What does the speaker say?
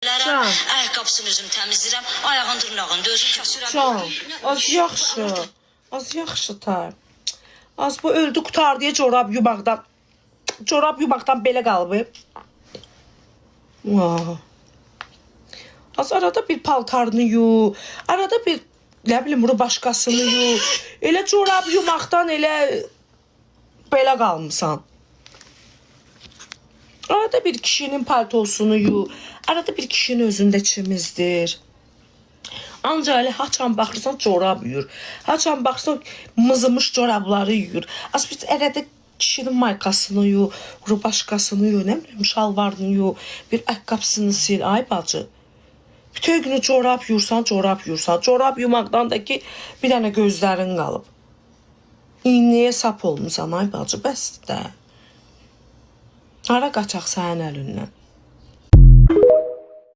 Can. Ayaqqabısını özüm təmizləyirəm, ayağın dırnağını özüm kəsirəm. Can, az yaxşı. Az yaxşı tay. Az bu öldü qutar deyə corab yumaqdan. Corab yumaqdan belə qalıb. Az arada bir paltarını yu, arada bir nə bilim başqasını yu. Elə corab yumaqdan elə belə qalmısan. Arada bir kişinin paltosunu yu, arada bir kişinin özündə çimizdir. Ancaq elə haçan baxırsan corab yuyur. Haçan baxırsan mızımış corabları yuyur. Az bir arada kişinin maykasını yu, başqasını yu, nə bilim şalvarını yu, bir ayaqqabısını sil. Ay bacı. Bütün günü corab yuyursan, corab yuyursan. Corab yumaqdan da ki bir dənə gözlərin qalıb. İğnəyə sap olmusan ay bacı, bəsdir də. Hara qaçaq sənin əlindən?